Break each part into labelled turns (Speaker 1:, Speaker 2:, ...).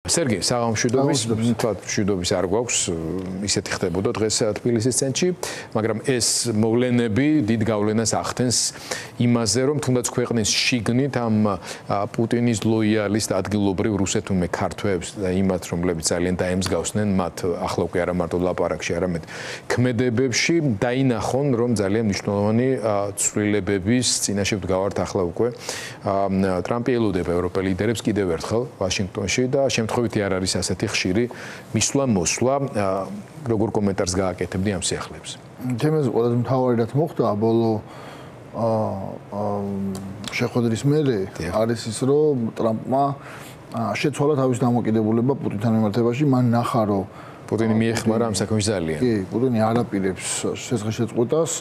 Speaker 1: სერგეი, საღამოშვიდობის, თქვათ, მშვიდობის არ გვაქვს, ისეთი ხდებოდა დღეს თბილისის ცენტრში, მაგრამ ეს მოვლენები დიდ გავლენას ახდენს იმაზე, რომ თუნდაც ქვეყნის შიგნით ამ პუტინის ლოიალის და ადგილობრივ რუსეთუმე ქართველებს და იმათ, რომლებიც ძალიან დაემსგავსნენ მათ ახლა უკვე არა მარტო ლაპარაკში, არამედ ქმედებებში დაინახონ, რომ ძალიან მნიშვნელოვანი ცვლილებების წინაშე ვდგავართ ახლა უკვე. ტრამპი ელოდება ევროპელ ლიდერებს კიდევ ერთხელ ვაშინგტონში და შემთხვევითი არ არის ასეთი ხშირი მისვლა-მოსვლა, როგორ კომენტარს გააკეთებდი ამ სიახლეებს.
Speaker 2: ჩემს ყველაზე მთავარი რაც მოხდა ბოლო შეხვედრის მერე არის ის, რომ ტრამპმა შეცვალა თავის დამოკიდებულება პუტინთან მიმართებაში, მან ნახა, რომ
Speaker 1: პუტინი მიეხმარა ამ საქმეში ძალიან.
Speaker 2: კი, პუტინი არ აპირებს შესწყვეტას.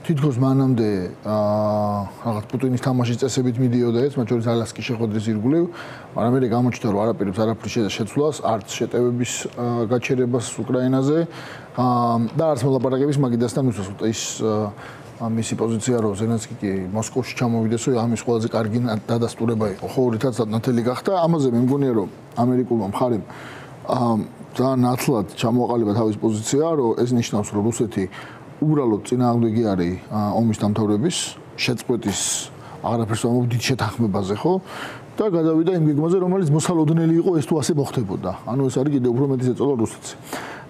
Speaker 2: თითქოს მანამდე რაღაც პუტინის თამაშის წესებით მიდიოდა ეს, მათ შორის ალასკის შეხვედრის ირგვლივ, მაგრამ მე გამოჩნდა, რომ არაპირებს არაფრის შეცვლას, არც შეტევების გაჩერებას უკრაინაზე და არც მოლაპარაკების მაგიდასთან უსვას. ის მისი პოზიცია, რომ ზელენსკი კი მოსკოვში ჩამოვიდესო, ამის ყველაზე კარგი დადასტურება იყო. ხო, რითაც ნათელი გახდა, ამაზე მე მგონია, რომ ამერიკულმა მხარემ ძალიან ნათლად ჩამოაყალიბა თავის პოზიცია, რომ ეს ნიშნავს, რომ რუსეთი უბრალოდ წინააღმდეგი არის ომის დამთავრების, შეწყვეტის აღარაფერს ამობ დიდ შეთანხმებაზე, ხო? და გადავიდა იმ გეგმაზე, რომელიც მოსალოდნელი იყო ეს თუ ასე მოხდებოდა. ანუ ეს არის კიდევ უფრო მეტი ზეწოლა რუსეთს.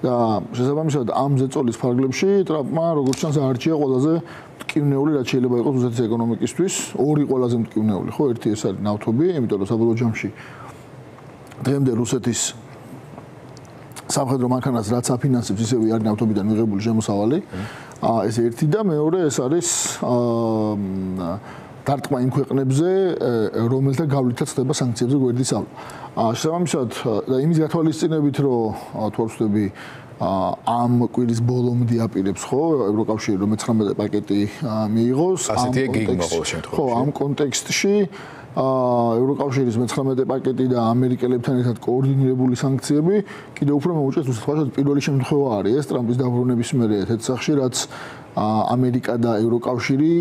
Speaker 2: და შესაბამისად ამ ზეწოლის ფარგლებში ტრამპმა როგორც ჩანს არჩია ყველაზე მტკივნეული, რაც შეიძლება იყოს რუსეთის ეკონომიკისთვის, ორი ყველაზე მტკივნეული, ხო? ერთი ეს არის ნავთობი, იმიტომ რომ საბოლოო ჯამში დღემდე რუსეთის სამხედრო მანქანას რაც აფინანსებს, ისევე არის ნავთობიდან მიღებული შემოსავალი. ეს ერთი და მეორე ეს არის დარტყმა იმ ქვეყნებზე, რომელთა გავლითაც ხდება სანქციებზე გვერდის ავლა. შესაბამისად და იმის გათვალისწინებით, რომ თუ არ ვცდები ამ კვირის ბოლომდე აპირებს, ხო, ევროკავშირი რომ 19 პაკეტი მიიღოს.
Speaker 1: ასეთია გეგმა ყოველ შემთხვევაში.
Speaker 2: ხო, ამ კონტექსტში ევროკავშირის 19 პაკეტი და ამერიკელებთან ერთად კოორდინირებული სანქციები კიდევ უფრო მოუჭეს რუსეთს. პირველი შემთხვევა არის ეს ტრამპის დაბრუნების მერე ერთ სახში, რაც ამერიკა და ევროკავშირი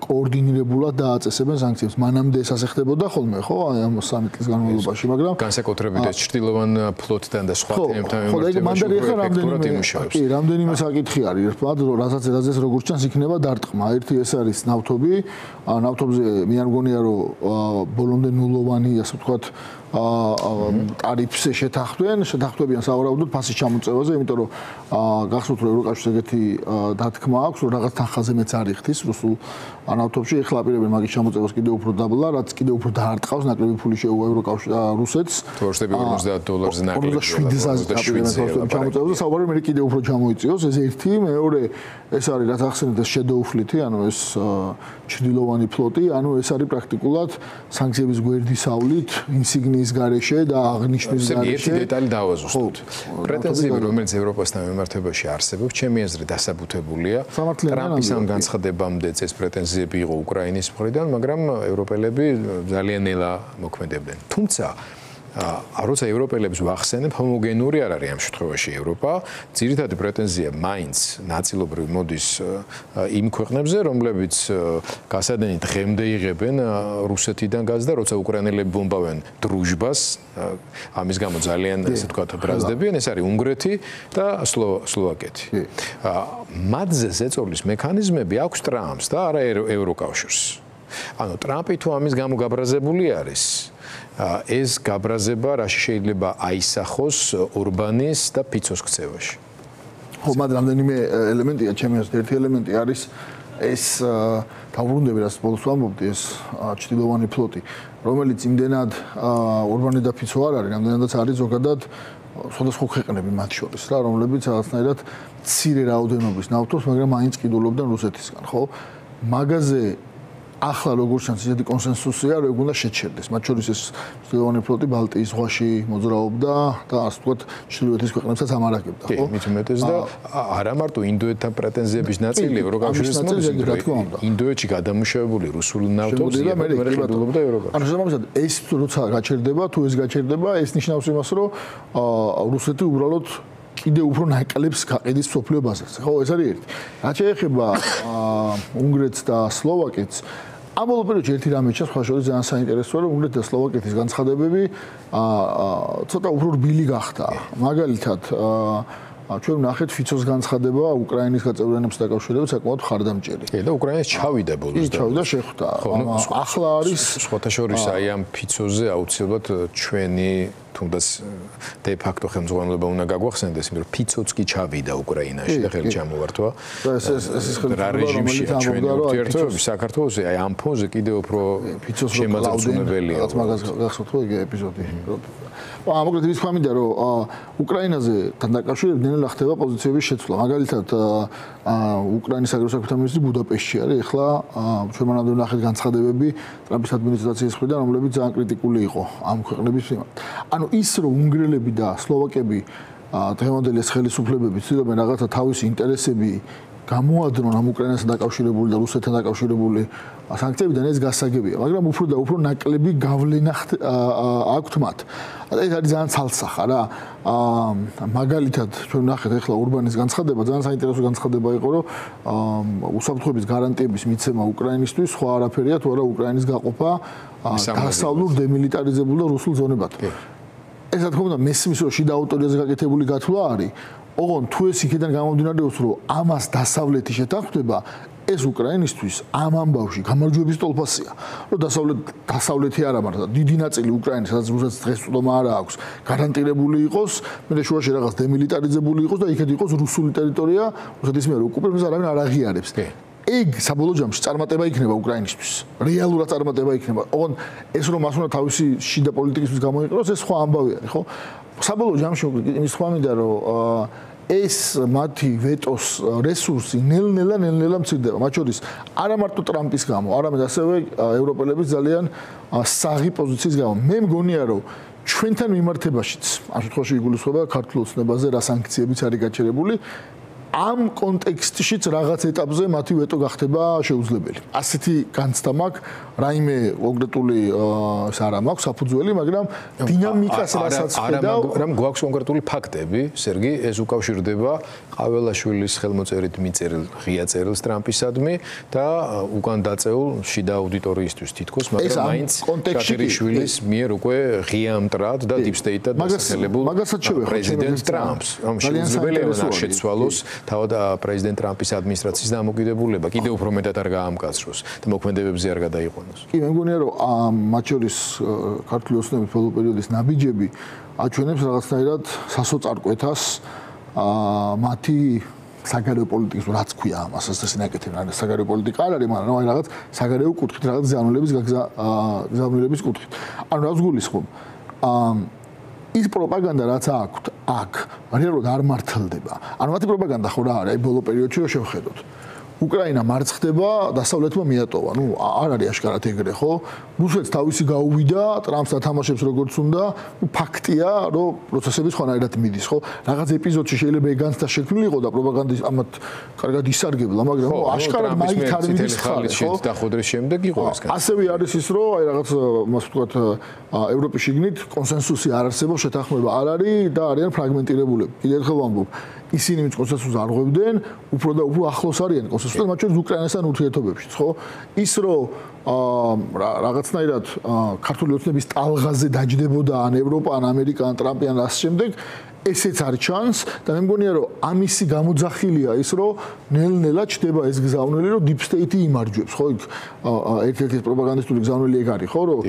Speaker 2: კოორდინირებულად დააწესებენ სანქციებს. მანამდე ეს ასე ხდებოდა ხოლმე, ხო, აი ამ სამი წლის განმავლობაში, მაგრამ
Speaker 1: განსაკუთრებით ეს ჭრდილოვან ფლოტთან და სხვა თემებთან
Speaker 2: მიმართებაში რამდენიმე საკითხი არის. ერთად, რასაც როგორც ჩანს იქნება დარტყმა. ერთი ეს არის ნავთობი. ნავთობზე მე არ მგონია, რომ ბოლომდე ნულოვანი, ასე ვთქვათ, ტარიფს შეთანხმებიან სავარაუდოდ ფასის ჩამოწევაზე, იმიტომ რომ გახსოვთ, რომ ევროკავშირს ეგეთი დათქმა აქვს, რომ რაღაც თანხაზე მეც არ იხდის რუსულ ნავთობში. ეხლა აპირებენ მაგის ჩამოწევას კიდევ უფრო დაბლა, რაც კიდევ უფრო დაარტყავს, ნაკლები ფული შეუვა ევროკავშირს რუსეთს.
Speaker 1: თორშტები $50 ნაკლები.
Speaker 2: 47,000 ჩამოწევაზე საუბარი მე კიდევ უფრო ჩამოიწიოს. ეს ერთი, მეორე ეს არის რაც ახსენეთ ეს shadow fleet, ანუ ეს ჭრდილოვანი ფლოტი, ანუ ეს არის პრაქტიკულად სანქციების გვერდისავლით, ინსიგნიის გარეშე და აღნიშვნის გარეშე.
Speaker 1: ერთი დეტალი დავაზუსტოთ. პრეტენზიები, რომელიც ევროპასთან მიმართებაში არსებობს, ჩემი აზრით დასაბუთებულია. ტრამპის ამ განცხადებამდე ეს პრეტენზიები იყო უკრაინის მხრიდან, მაგრამ ევროპელები ძალიან ნელა მოქმედებდნენ. თუმცა როცა ევროპელებს ვახსენებ, ჰომოგენური არ არის ამ შემთხვევაში ევროპა. ძირითადი პრეტენზია მაინც ნაწილობრივ მოდის იმ ქვეყნებზე, რომლებიც გასადენით დღემდე იღებენ რუსეთიდან გაზს და როცა უკრაინელები ბომბავენ დრუჟბას, ამის გამო ძალიან ესე ვთქვათ ბრაზდებიან, ეს არის უნგრეთი და სლოვაკეთი. მათზე ზეწოლის მექანიზმები აქვს ტრამპს და არა ევროკავშირს. ანუ ტრამპი თუ ამის გამო გაბრაზებული არის, ეს გაბრაზება რაში შეიძლება აისახოს ორბანის და ფიცოს ქცევაში.
Speaker 2: ხო, მაგრამ რამდენიმე ელემენტია, ჩემი აზრით, ერთი ელემენტი არის ეს დაუბრუნდები, რაც ბოლოს ვამბობდი, ეს ჭრდილოვანი ფლოტი, რომელიც იმდენად ორბანი და ფიცო არ არის, რამდენადაც არის ზოგადად სხვადასხვა ქვეყნები მათ შორის, რა, რომლებიც რაღაცნაირად მცირე რაოდენობის ნავთობს, მაგრამ მაინც კიდულობდნენ რუსეთისგან, ხო? მაგაზე ახლა როგორც ჩანს ისეთი კონსენსუსია, რომ ეგ უნდა შეჩერდეს. მათ შორის ეს ჭრდილოვანი ფლოტი ბალტიის ზღვაში მოძრაობდა და ასე ვთქვათ, ჩრდილოეთის ქვეყნებსაც ამარაგებდა, ხო?
Speaker 1: მით უმეტეს და არა მარტო ინდოეთთან პრეტენზიების ნაწილი ევროკავშირის მოდის, ინდოეთში გადამუშავებული რუსული ნავთობი და მე კიდულობდა ევროკავშირი.
Speaker 2: ანუ შესაბამისად, ეს როცა გაჩერდება, თუ ეს გაჩერდება, ეს ნიშნავს იმას, რომ რუსეთი უბრალოდ კიდევ უფრო ნაკლებს გაყიდის სოფლიო ბაზარზე. ხო, ეს არის ერთი. რაც შეეხება უნგრეთს და სლოვაკეთს, ამ ბოლო პერიოდში ერთი რამე ჩანს, სხვა შორის ძალიან საინტერესოა, რომ უნგრეთის და სლოვაკეთის განცხადებები ცოტა უფრო რბილი გახდა. მაგალითად, ჩვენ ვნახეთ ფიცოს განცხადება უკრაინის გაწევრიანებას დაკავშირებით საკმაოდ ხარდამჭერი.
Speaker 1: და უკრაინას ჩავიდა ბოლოს.
Speaker 2: კი, ჩავიდა, შეხვდა. ახლა არის
Speaker 1: სხვათა შორის აი ამ ფიცოზე აუცილებლად ჩვენი თუნდაც de facto ხელმძღვანელობა უნდა გაგვახსენდეს, იმიტომ რომ ფიცოც კი ჩავიდა უკრაინაში და ხელი ჩამოვართვა. რა რეჟიმშია ჩვენი ურთიერთობები საქართველოსი, აი ამ ფონზე კიდევ უფრო შემაძლეველია.
Speaker 2: რაც მაგას გახსოვთ ხო იგი ეპიზოდი. მოკლედ ის თქვა მინდა რომ უკრაინაზე თან დაკავშირებით ნელ-ნელა ხდება პოზიციების შეცვლა. მაგალითად უკრაინის საგარეო საქმეთა მინისტრი ბუდაპეშტში არის. ეხლა ჩვენ მანამდე ვნახეთ განცხადებები ტრამპის ადმინისტრაციის მხრიდან, რომლებიც ძალიან კრიტიკული იყო ამ ქვეყნების მიმართ. ანუ ის რომ უნგრელები და სლოვაკები დღევანდელი ხელისუფლებები ცდილობენ რაღაცა თავისი ინტერესები გამოადნონ ამ უკრაინასთან დაკავშირებული და რუსეთთან დაკავშირებული სანქციებიდან, ეს გასაგებია, მაგრამ უფრო და უფრო ნაკლები გავლენა აქვთ მათ. ეს არის ძალიან ცალსახა რა. მაგალითად ჩვენ ვნახეთ ახლა ურბანის განცხადება, ძალიან საინტერესო განცხადება იყო, რომ უსაფრთხოების გარანტიების მიცემა უკრაინისთვის სხვა არაფერია თუ არა უკრაინის გაყოფა დასავლურ დემილიტარიზებულ და რუსულ ზონებად. ეს რა თქმა უნდა მესმის რომ შიდა ავტორიაზე გაკეთებული გათვლა არის. ოღონ თუ ეს იქიდან გამომდინარეობს რომ ამას დასავლეთი შეთანხმდება, ეს უკრაინისთვის ამ ამბავში გამარჯვების ტოლფასია. რომ დასავლეთი არა მარტო დიდი ნაწილი უკრაინის, სადაც რუსეთს დღეს წვდომა არ აქვს, გარანტირებული იყოს, მე შუაში რაღაც დემილიტარიზებული იყოს და იქეთ იყოს რუსული ტერიტორია, რუსეთის მიერ ოკუპირებას არავინ არ აღიარებს. ეგ საბოლოო ჯამში წარმატება იქნება უკრაინისთვის. რეალურად წარმატება იქნება. ოღონ ეს რომ მას უნდა თავისი შიდა პოლიტიკისთვის გამოიყენოს, ეს სხვა ამბავი არის, ხო? საბოლოო ჯამში იმის თქვა მინდა რომ ეს მათი ვეტოს რესურსი ნელ-ნელა მცირდება. მათ შორის არა მარტო ტრამპის გამო, არამედ ასევე ევროპელების ძალიან საღი პოზიციის გამო. მე მგონია რომ ჩვენთან მიმართებაშიც, ამ შემთხვევაში იგულისხმება ქართულ ოცნებაზე რა სანქციებიც არის გაჩერებული, ამ კონტექსტშიც რაღაც ეტაპზე მათი ვეტო გახდება შეუძლებელი. ასეთი განცდა მაქვს, რაიმე კონკრეტული ეს არა მაქვს საფუძველი, მაგრამ დინამიკას რასაც ხედავ,
Speaker 1: მაგრამ გვაქვს კონკრეტული ფაქტები, სერგი, ეს უკავშირდება ყაველაშვილის ხელმოწერით მიწერილ ღია წერილს ტრამპისადმი და უკან დაწეულ შიდა აუდიტორიისთვის თითქოს, მაგრამ მაინც ჩაჩერიშვილის მიერ უკვე ღია მტრად და deep state-ად დასახელებულ პრეზიდენტ ტრამპს. შეუძლებელია რომ შეცვალოს თავად პრეზიდენტ ტრამპის ადმინისტრაციის დამოკიდებულება კიდევ უფრო მეტად არ გაამკაცროს და მოქმედებებზე არ გადაიყვანოს.
Speaker 2: კი, მე მგონია რომ მათ შორის ქართული ოცნების ბოლო პერიოდის ნაბიჯები აჩვენებს რაღაცნაირად სასოწარკვეთას მათი საგარეო პოლიტიკის რაც ქვია ამას ასე ნაკეთებენ. საგარეო პოლიტიკა არ არის, მაგრამ აი რაღაც საგარეო კუთხით რაღაც გზავნილების კუთხით. ანუ რაც გულისხმობ ის პროპაგანდა რაც აქვთ აქ რეალურად არ მართლდება. ანუ მათი პროპაგანდა ხო რა არის? აი ბოლო პერიოდში რო შევხედოთ. უკრაინა მარცხდება, დასავლეთმა მიატოვა. ნუ არ არის აშკარად ეგრე, ხო? რუსეთს თავისი გაუვიდა, ტრამპს ათამაშებს როგორც უნდა. ნუ ფაქტია, რომ პროცესები სხვანაირად მიდის, ხო? რაღაც ეპიზოდში შეიძლება ეგ განცდა შექმნილი იყო და პროპაგანდის ამათ კარგად ისარგებლა, მაგრამ ნუ აშკარად მაინც არ მიდის ხალხი, ხო?
Speaker 1: დახოდრის შემდეგ იყო ეს განცდა.
Speaker 2: ასევე არის ის, რომ აი რაღაც მას ვთქვათ, ევროპის შიგნით კონსენსუსი არ არსებობს, შეთანხმება არ არის და არიან ფრაგმენტირებულები. კიდევ ერთხელ ვამბობ, ისინი ვინც კონსენსუსს არ ღვევდნენ, უფრო და უფრო ახლოს არიან კონსენსუსთან, მათ შორის უკრაინასთან ურთიერთობებშიც, ხო? ის რომ რაღაცნაირად ქართული ოცნების ტალღაზე დაჯდებოდა ან ევროპა, ან ამერიკა, ან ტრამპი, ან ასე შემდეგ, ესეც არ ჩანს და მე მგონია რომ ამისი გამოძახილია ის რომ ნელ-ნელა ჩდება ეს გზავნილი რომ deep state-ი იმარჯვებს, ხო? იქ ერთ-ერთი პროპაგანდისტული გზავნილი ეგ არის, ხო? რომ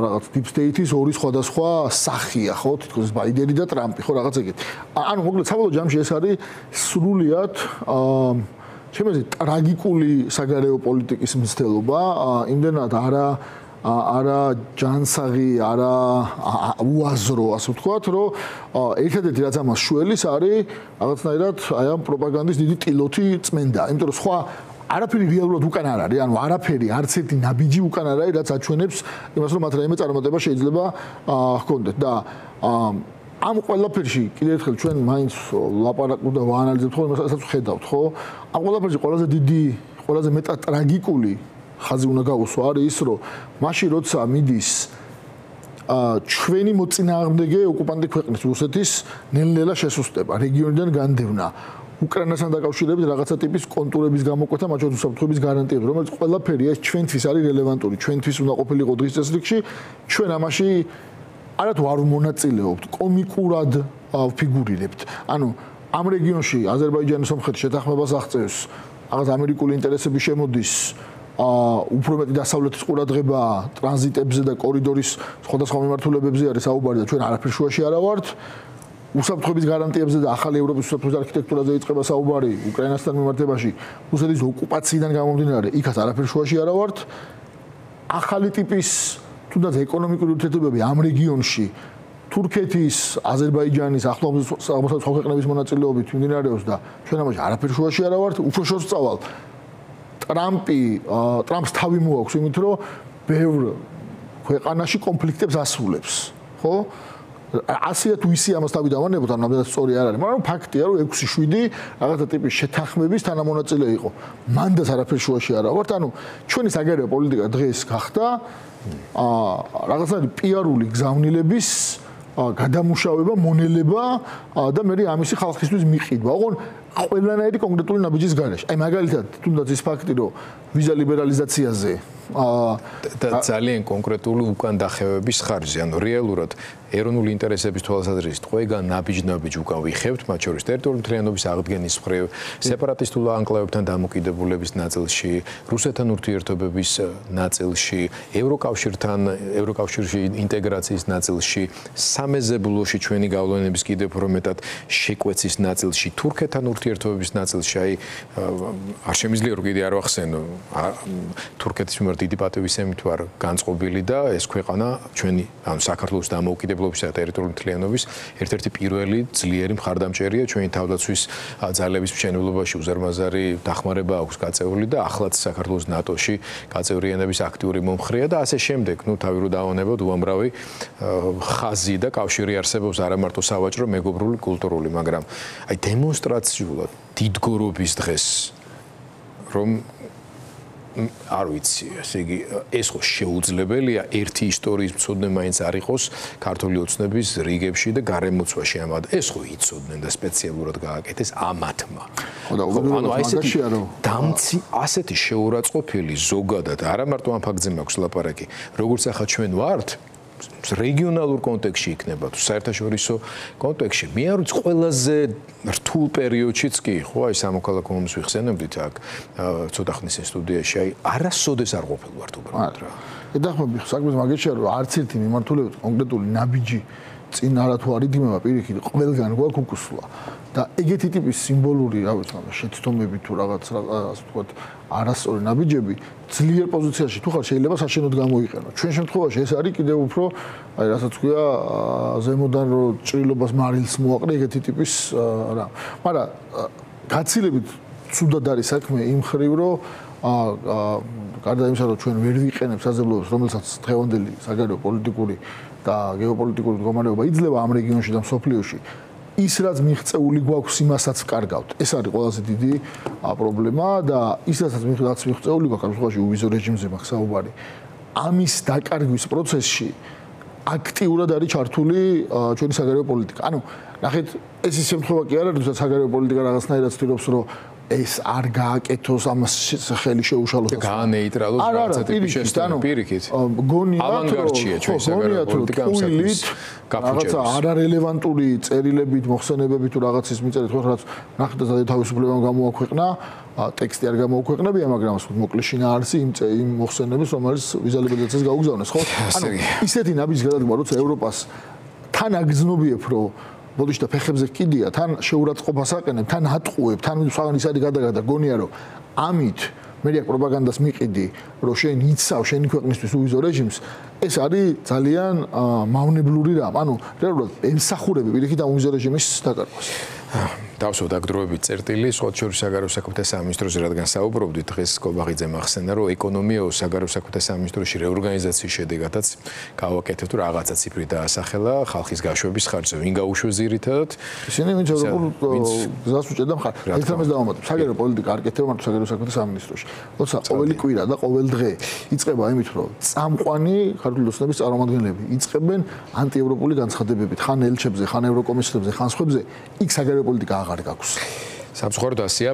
Speaker 2: რაღაც deep state-ის ორი სხვადასხვა სახია, ხო? თითქოს ბაიდენი და ტრამპი, ხო, რაღაც ეგეთი. ანუ მოკლედ საბოლოო ჯამში ეს არის სრულიად შემეძე ტრაგიკული საგარეო პოლიტიკის მცდელობა, იმდენად არა ჯანსაღი, არა უაზრო, ასე ვთქვათ, რომ ერთადერთი რაც ამას შუელის არის რაღაცნაირად აი ამ პროპაგანდის დიდი ტილოთი წმენდა. იმიტომ რომ სხვა არაფერი რეალურად უკან არ არის, ანუ არაფერი, არც ერთი ნაბიჯი უკან არ არის, რაც აჩვენებს იმას, რომ მათ რაიმე წარმატება შეიძლება ჰქონდეთ და ამ ყველაფერში კიდევ ერთხელ ჩვენ მაინც ლაპარაკობთ და ვაანალიზებთ ხოლმე, რასაც ვხედავთ, ხო? ამ ყველაფერში ყველაზე დიდი, ყველაზე მეტად ტრაგიკული ხაზი უნდა გავუსვა არის ის, რომ მაშინ როცა მიდის ჩვენი მოწინააღმდეგე ოკუპანტი ქვეყნის რუსეთის ნელ-ნელა შესუსტება, რეგიონიდან განდევნა, უკრაინასთან დაკავშირებით რაღაცა ტიპის კონტურების გამოკვეთა, მათ შორის უსაფრთხოების გარანტიები, რომელიც ყველაფერი ეს ჩვენთვის არის რელევანტური, ჩვენთვის უნდა ყოფილიყო დღის წესრიგში, ჩვენ ამაში არათუ არ მონაწილეობთ, კომიკურად ფიგურირებთ. ანუ ამ რეგიონში აზერბაიჯანის სომხეთის შეთანხმებას აღწევს, რაღაც ამერიკული ინტერესები შემოდის, უფრო მეტი დასავლეთის ყურადღება ტრანზიტებზე და კორიდორის სხვადასხვა მიმართულებებზე არის საუბარი და ჩვენ არაფერ შუაში არა ვართ. უსაფრთხოების გარანტიებზე და ახალი ევროპის უსაფრთხოების არქიტექტურაზე იწყება საუბარი უკრაინასთან მიმართებაში, რუსეთის ოკუპაციიდან გამომდინარე, იქაც არაფერ შუაში არა ვართ. ახალი ტიპის თუნდაც ეკონომიკური ურთიერთობები ამ რეგიონში თურქეთის, აზერბაიჯანის, ახლოს აღმოსავლეთის ქვეყნების მონაწილეობით მიმდინარეობს და ჩვენ ამაში არაფერ შუაში არა ვართ. უფრო შორს წავალ. ტრამპს თავი მოაქვს იმით, რომ ბევრ ქვეყანაში კონფლიქტებს ასრულებს, ხო? ასია თუ ისე ამას თავი დავანებოთ, ანუ ნამდვილად სწორი არ არის, მაგრამ ფაქტია, რომ 6-7 რაღაცა ტიპის შეთანხმების თანამონაწილე იყო. მანდაც არაფერ შუაში არა ვართ, ანუ ჩვენი საგარეო პოლიტიკა დღეს გახდა რაღაცა პიარული გზავნილების გადამუშავება, მონელება და მე ამისი ხალხისთვის მიყიდვა. ოღონ ყველანაირი კონკრეტული ნაბიჯის გარეშე. აი მაგალითად, თუნდაც ის ფაქტი, რომ ვიზა ლიბერალიზაციაზე
Speaker 1: და ძალიან კონკრეტული უკან დახევების ხარჯზე, ანუ რეალურად ეროვნული ინტერესების თვალსაზრისით ყველგან ნაბიჯ უკან ვიხევთ, მათ შორის ტერიტორიული მთლიანობის აღდგენის მხრივ, სეპარატისტულ ანკლავებთან დამოკიდებულების ნაწილში, რუსეთთან ურთიერთობების ნაწილში, ევროკავშირში ინტეგრაციის ნაწილში, სამეზობლოში ჩვენი გავლენების კიდევ უფრო მეტად შეკვეცის ნაწილში, თურქეთთან ურთიერთობების ნაწილში, აი არ შემიძლია რომ კიდე არ ვახსენო, თურქეთის მიმართ დიდი პატივისცემით ვარ განწყობილი და ეს ქვეყანა ჩვენი ანუ საქართველოს დამოუკიდებლობის და ტერიტორიული მთლიანობის ერთ-ერთი პირველი ძლიერი მხარდამჭერია ჩვენი თავდაცვის ძალების მშენებლობაში უზარმაზარი დახმარება აქვს გაწეული და ახლაც საქართველოს ნატოში გაწევრიანების აქტიური მომხრეა და ასე შემდეგ. ნუ თავი რო დავანებოთ უამრავი ხაზი და კავშირი არსებობს არა მარტო სავაჭრო, მეგობრული, კულტურული, მაგრამ აი დემონსტრაციულად დიდგორობის დღეს რომ არ ვიცი, ესე იგი ეს ხო შეუძლებელია ერთი ისტორიის მცოდნე მაინც არ იყოს ქართული ოცნების რიგებში და გარემოცვაში ამად. ეს ხო იცოდნენ და სპეციალურად გააკეთეს ამათმა. ანუ დამცი ასეთი შეურაცხყოფილი ზოგადად არა მარტო ამ ფაქტზე მაქვს ლაპარაკი, როგორც ახლა ჩვენ ვართ რეგიონალურ კონტექსტში იქნება თუ საერთაშორისო კონტექსტში. მე არ ვიცი ყველაზე რთულ პერიოდშიც კი, ხო, აი სამოქალაქო ომს ვიხსენებდით აქ ცოტა ხნის სტუდიაში, აი არასოდეს არ ყოფილვართ უბრალოდ რა.
Speaker 2: ედახმები საქმეს მაგეშია რომ არც ერთი მიმართულებით კონკრეტული ნაბიჯი წინ არათუ არ იგიმება პირიქით ყველგან გვაქვს უკუსვლა და ეგეთი ტიპის სიმბოლური, რა ვიცი, შეცდომები თუ რაღაც ასე ვთქვათ, არასწორი ნაბიჯები ძლიერ პოზიციაში თუ ხარ შეიძლება საშენოდ გამოიყენო. ჩვენ შემთხვევაში ეს არის კიდევ უფრო, აი რასაც ქვია, ზემოდან რო ჭრილობას მარილს მოაყრე ეგეთი ტიპის რა. მაგრამ გაცილებით ცუდად არის საქმე იმ ხრივ, რომ გარდა იმისა, რომ ჩვენ ვერ ვიყენებთ საზებლობას, რომელსაც დღევანდელი საგარეო პოლიტიკური და გეოპოლიტიკური მდგომარეობა იძლევა ამ რეგიონში და მსოფლიოში, ის რაც მიღწეული გვაქვს, იმასაც ვკარგავთ. ეს არის ყველაზე დიდი პრობლემა და ის რაც მიღწეული გვაქვს, ამ შემთხვევაში უვიზო რეჟიმზე მაქვს საუბარი. ამის დაკარგვის პროცესში აქტიურად არის ჩართული ჩვენი საგარეო პოლიტიკა. ანუ ნახეთ, ეს ის შემთხვევა კი არა, როდესაც საგარეო პოლიტიკა რაღაცნაირად ცდილობს, რომ ეს არ გააკეთოს, ამას ხელი შეუშალოს.
Speaker 1: გაანეიტრალოს რაღაცა ტიპის შეცდომა პირიქით. ავანგარდშია ჩვენი საგარეო პოლიტიკა ამ საკითხს გაფუჭებს.
Speaker 2: რაღაცა არარელევანტური წერილებით, მოხსენებებით თუ რაღაცის მიწერით, ხო, რაც ნახეთ და თავისუფლებამ გამოაქვეყნა, ტექსტი არ გამოაქვეყნებია, მაგრამ მოკლე შინაარსი იმ მოხსენების, რომელიც ვიზა ლიბერალიზაციას გაუგზავნეს, ხო? ანუ ისეთი ნაბიჯის გადადგმა, როცა ევროპას თან აგზნობიებ, რომ ბოდიში და ფეხებზე კიდია, თან შეურაცხყოფას აყენებ, თან ატყუებ, თან სხვაგან ის არის გადაგა და გონია რომ ამით მე აქ პროპაგანდას მიყიდი, რომ შენ იცავ შენი ქვეყნისთვის უვიზო რეჟიმს, ეს არის ძალიან მავნებლური რამ. ანუ რეალურად ემსახურები პირიქით ამ უვიზო რეჟიმის დაკარგვას.
Speaker 1: დავსვათ აგდროებით წერტილი, სხვა შორის საგარეო საქმეთა სამინისტროზე რადგან საუბრობდით, დღეს კობაღიძე მახსენა, რომ ეკონომია საგარეო საქმეთა სამინისტროში რეორგანიზაციის შედეგადაც გავაკეთეთ თუ რაღაცა ციფრი დაასახელა ხალხის გაშვების ხარჯზე. ვინ გაუშვეს ძირითადად?
Speaker 2: ისინი ვინც ევროპულ გზას უჭერდა მხარ. ერთამეს დავამატებ, საგარეო პოლიტიკა არ კეთდება მარტო საგარეო საქმეთა სამინისტროში. როცა ყოველი კვირა და ყოველ დღე იწყება იმით, რომ წამყვანი ქართული ოცნების წარმომადგენლები იწყებენ ანტიევროპული განცხადებებით, ხან ელჩებზე, ხან ევროკომისარებზე, ხან სხვებზე, იქ საგარეო პოლიტიკა აღარ გაქვს.
Speaker 1: სამწუხაროდ ასია.